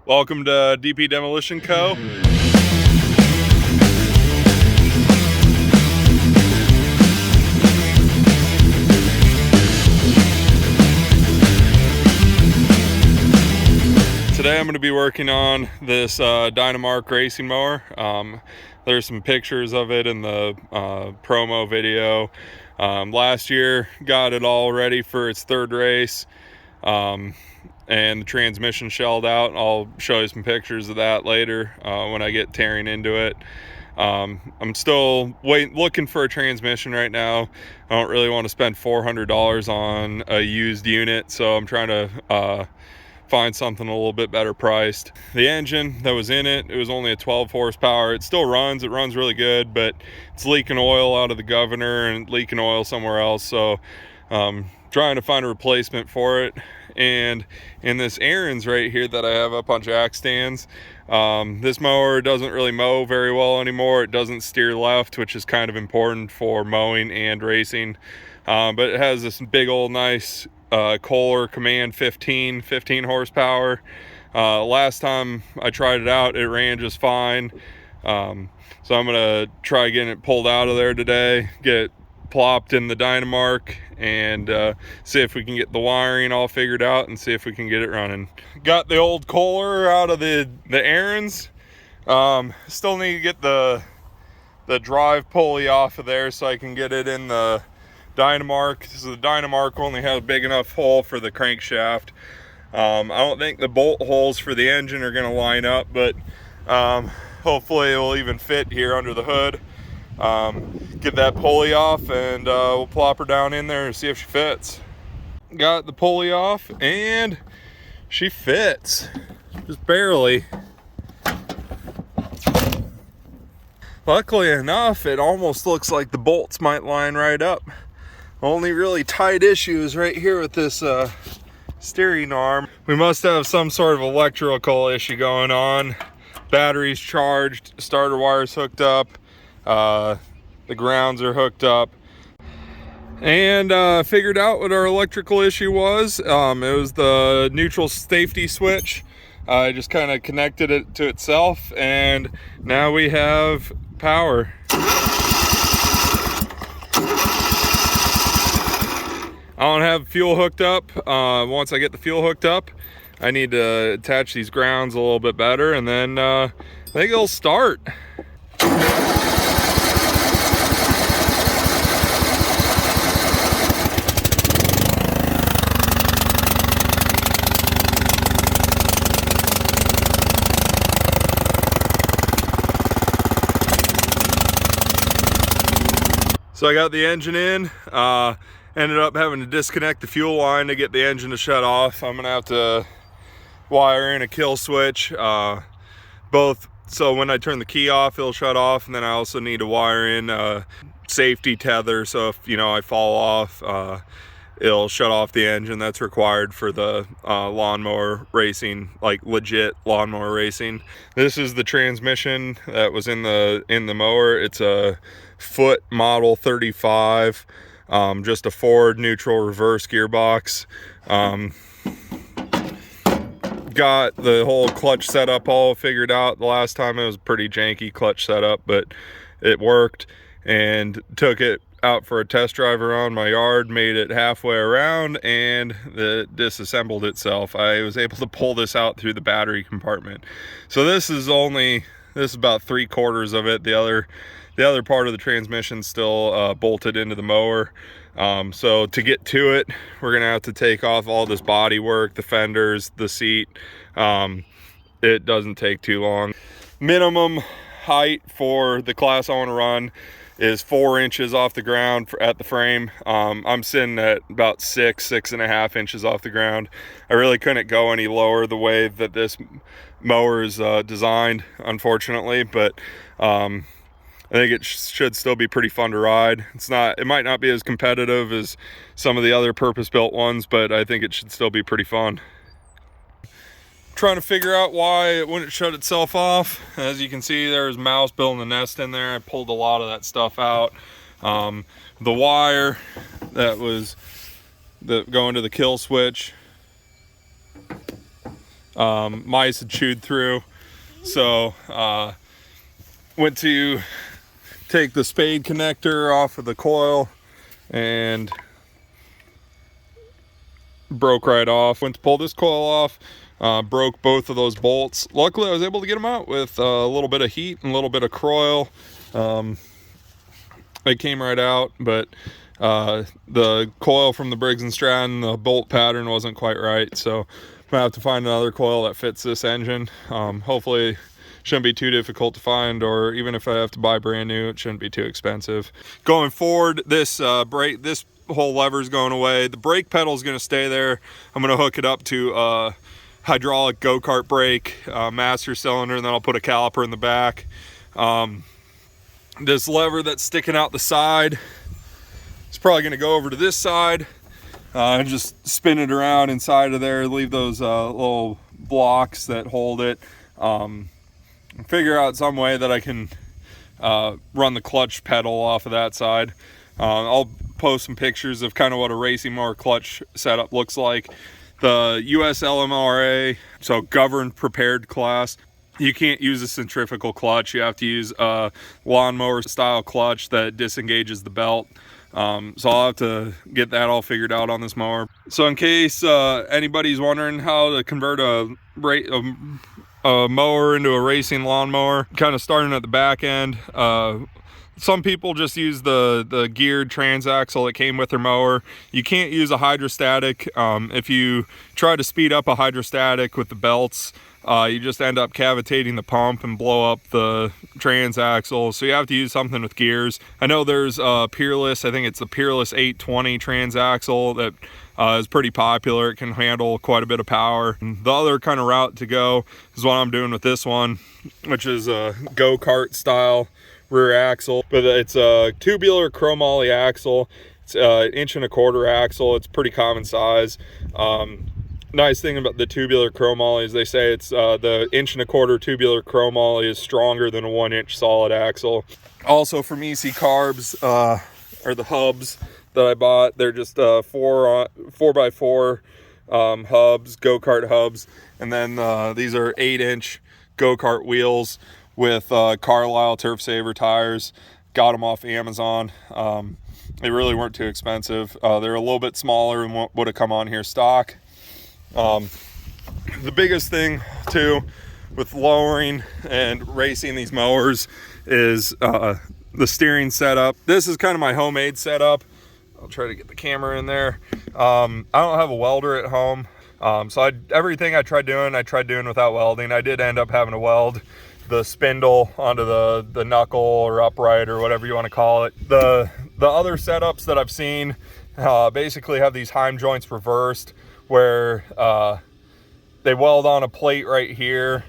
Welcome to DP Demolition Co. Today I'm going to be working on this Dynamark Racing Mower. There's some pictures of it in the promo video. Last year got it all ready for its third race. And the transmission shelled out. I'll show you some pictures of that later when I get tearing into it. I'm still looking for a transmission right now. I don't really want to spend $400 on a used unit, so I'm trying to find something a little bit better priced. The engine that was in it, it was only a 12 horsepower. It still runs, it runs really good, but it's leaking oil out of the governor and leaking oil somewhere else, so trying to find a replacement for it. And in this Aaron's right here that I have up on jack stands, this mower doesn't really mow very well anymore. It doesn't steer left, which is kind of important for mowing and racing, but it has this big old nice Kohler Command 15 horsepower. Last time I tried it out, it ran just fine, so I'm gonna try getting it pulled out of there today, get it plopped in the Dynamark, and see if we can get the wiring all figured out and see if we can get it running. Got the old Kohler out of the Aaron's. Still need to get the drive pulley off of there so I can get it in the Dynamark. So the Dynamark only has a big enough hole for the crankshaft. I don't think the bolt holes for the engine are going to line up, but hopefully it will even fit here under the hood. Get that pulley off, and we'll plop her down in there and see if she fits. Got the pulley off and she fits, just barely. Luckily enough, it almost looks like the bolts might line right up. Only really tight issue is right here with this steering arm. We must have some sort of electrical issue going on. Battery's charged, starter wire's hooked up, the grounds are hooked up, and figured out what our electrical issue was. It was the neutral safety switch. I just kind of connected it to itself, and now we have power. I don't have fuel hooked up. Once I get the fuel hooked up, I need to attach these grounds a little bit better, and then I think it'll start. So I got the engine in, ended up having to disconnect the fuel line to get the engine to shut off. I'm gonna have to wire in a kill switch, both so when I turn the key off it'll shut off, and then I also need to wire in a safety tether, so if I fall off, it'll shut off the engine. That's required for the lawnmower racing, like legit lawnmower racing. This is the transmission that was in the mower. It's a Foot Model 35, just a forward neutral reverse gearbox. Got the whole clutch setup all figured out. The last time it was a pretty janky clutch setup, but it worked, and took it out for a test drive around my yard, made it halfway around, and it disassembled itself. I was able to pull this out through the battery compartment. So this is about 3/4 of it. The other part of the transmission still bolted into the mower. So to get to it, we're gonna have to take off all this body work, the fenders, the seat. It doesn't take too long. Minimum height for the class I want to run is 4 inches off the ground at the frame. I'm sitting at about 6.5 inches off the ground. I really couldn't go any lower the way that this mower is designed, unfortunately, but I think it should still be pretty fun to ride. It might not be as competitive as some of the other purpose-built ones, but I think it should still be pretty fun. Trying to figure out why it wouldn't shut itself off. As you can see, there's a mouse building a nest in there. I pulled a lot of that stuff out. The wire that was going to the kill switch mice had chewed through. So went to take the spade connector off of the coil and broke right off. Went to pull this coil off, broke both of those bolts. Luckily I was able to get them out with a little bit of heat and a little bit of coil. They came right out, but the coil from the Briggs & Stratton, the bolt pattern wasn't quite right, so I'm gonna have to find another coil that fits this engine. Hopefully shouldn't be too difficult to find, or even if I have to buy brand new, it shouldn't be too expensive. Going forward, this this whole lever is going away. The brake pedal is going to stay there. I'm going to hook it up to a hydraulic go-kart brake, master cylinder, and then I'll put a caliper in the back. This lever that's sticking out the side is probably going to go over to this side and just spin it around inside of there, leave those little blocks that hold it. Figure out some way that I can run the clutch pedal off of that side. I'll post some pictures of kind of what a racing mower clutch setup looks like. The US LMRA, so governed prepared class, you can't use a centrifugal clutch. You have to use a lawnmower style clutch that disengages the belt. So I'll have to get that all figured out on this mower. So in case anybody's wondering how to convert a mower into a racing lawnmower, kind of starting at the back end, some people just use the geared transaxle that came with their mower. You can't use a hydrostatic. If you try to speed up a hydrostatic with the belts, you just end up cavitating the pump and blow up the transaxle. So you have to use something with gears. I know there's Peerless, I think it's the Peerless 820 transaxle that is pretty popular. It can handle quite a bit of power. And the other kind of route to go is what I'm doing with this one, which is a go-kart style rear axle, but it's a tubular chromoly axle. It's an 1.25 inch axle. It's pretty common size. Nice thing about the tubular chromoly is they say it's the 1.25 inch tubular chromoly is stronger than a 1 inch solid axle. Also from EC Carbs are the hubs that I bought. They're just 4x4 hubs, go-kart hubs, and then these are 8 inch go-kart wheels with Carlisle Turf Saver tires. Got them off Amazon. They really weren't too expensive. They're a little bit smaller than what would have come on here stock. The biggest thing too with lowering and racing these mowers is the steering setup. This is kind of my homemade setup. I'll try to get the camera in there. I don't have a welder at home, so everything I tried doing without welding. I did end up having to weld the spindle onto the knuckle or upright or whatever you want to call it. The other setups that I've seen basically have these heim joints reversed, where they weld on a plate right here,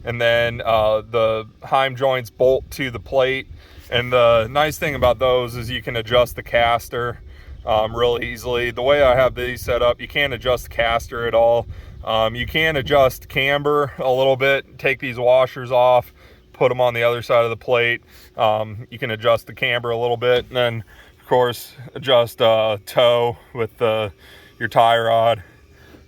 and then the heim joints bolt to the plate. And the nice thing about those is you can adjust the caster real easily. The way I have these set up, you can't adjust the caster at all. You can adjust camber a little bit, take these washers off, put them on the other side of the plate. You can adjust the camber a little bit, and then of course adjust toe with your tie rod.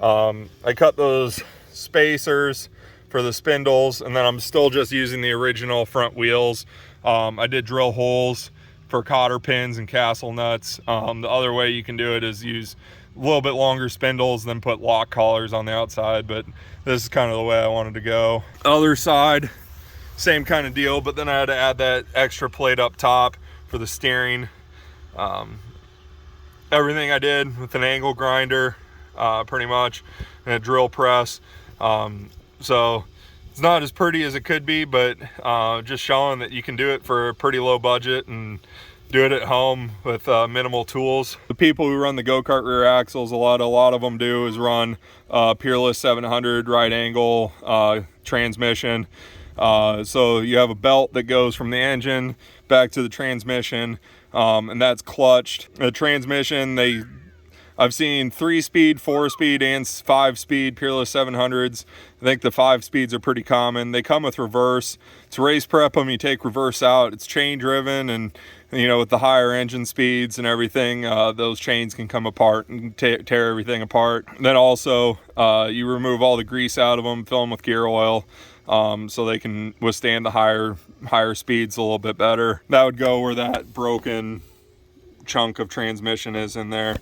I cut those spacers for the spindles, and then I'm still just using the original front wheels. I did drill holes for cotter pins and castle nuts. The other way you can do it is use a little bit longer spindles, then put lock collars on the outside, but this is kind of the way I wanted to go. Other side, same kind of deal, but then I had to add that extra plate up top for the steering. Everything I did with an angle grinder, pretty much, and a drill press. So it's not as pretty as it could be, but just showing that you can do it for a pretty low budget and do it at home with minimal tools. The people who run the go-kart rear axles, a lot of them do is run Peerless 700 right angle transmission. So you have a belt that goes from the engine back to the transmission, and that's clutched. The transmission, I I've seen 3-speed, 4-speed, and 5-speed Peerless 700s. I think the 5 speeds are pretty common. They come with reverse. To race prep them, you take reverse out. It's chain driven, and you know, with the higher engine speeds and everything, those chains can come apart and tear everything apart. Then also, you remove all the grease out of them, fill them with gear oil, so they can withstand the higher speeds a little bit better. That would go where that broken chunk of transmission is in there.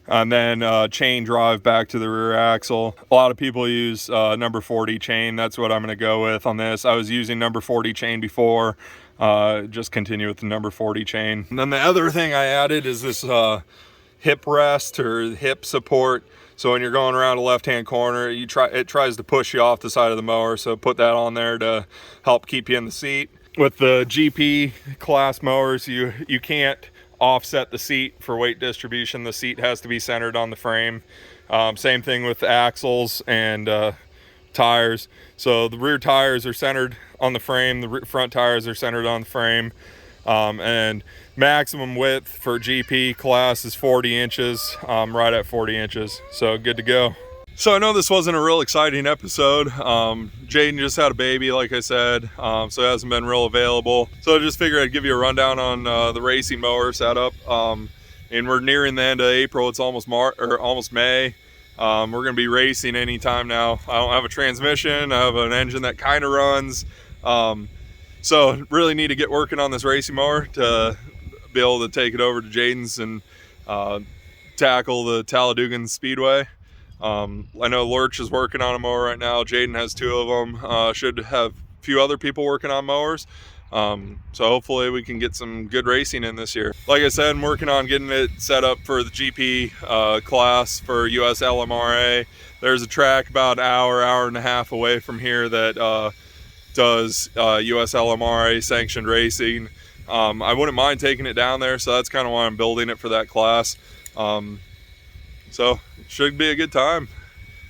And then chain drive back to the rear axle. A lot of people use number 40 chain. That's what I'm going to go with on this. I was using number 40 chain before. Just continue with the number 40 chain. And then the other thing I added is this hip rest or hip support. So when you're going around a left-hand corner, it tries to push you off the side of the mower. So put that on there to help keep you in the seat. With the GP class mowers, you can't offset the seat for weight distribution. The seat has to be centered on the frame. Same thing with the axles and tires. So the rear tires are centered on the frame, the front tires are centered on the frame, and maximum width for GP class is 40 inches, right at 40 inches, so good to go. So I know this wasn't a real exciting episode. Jaden just had a baby, like I said, so it hasn't been real available. So I just figured I'd give you a rundown on the racing mower setup. And we're nearing the end of April. It's almost May. We're gonna be racing anytime now. I don't have a transmission. I have an engine that kind of runs. So really need to get working on this racing mower to be able to take it over to Jaden's and tackle the Talladega Speedway. I know Lurch is working on a mower right now. Jaden has 2 of them. Should have a few other people working on mowers. So hopefully we can get some good racing in this year. Like I said, I'm working on getting it set up for the GP class for US LMRA. There's a track about an hour and a half away from here that does US LMRA sanctioned racing. I wouldn't mind taking it down there, so that's kind of why I'm building it for that class. So it should be a good time.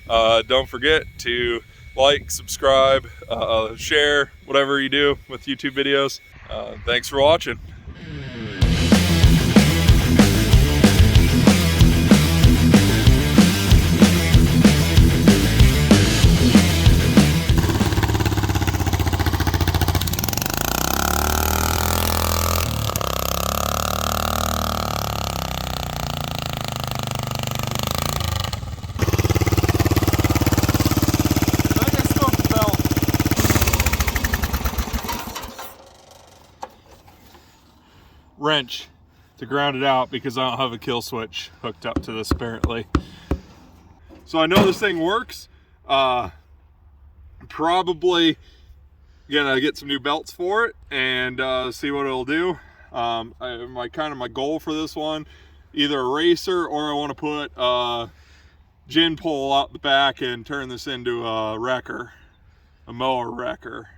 Don't forget to like, subscribe, share, whatever you do with YouTube videos. Thanks for watching. Wrench to ground it out because I don't have a kill switch hooked up to this apparently. So I know this thing works. Probably gonna get some new belts for it and see what it'll do. My goal for this one, either a racer or I want to put a gin pole out the back and turn this into a wrecker, a mower wrecker.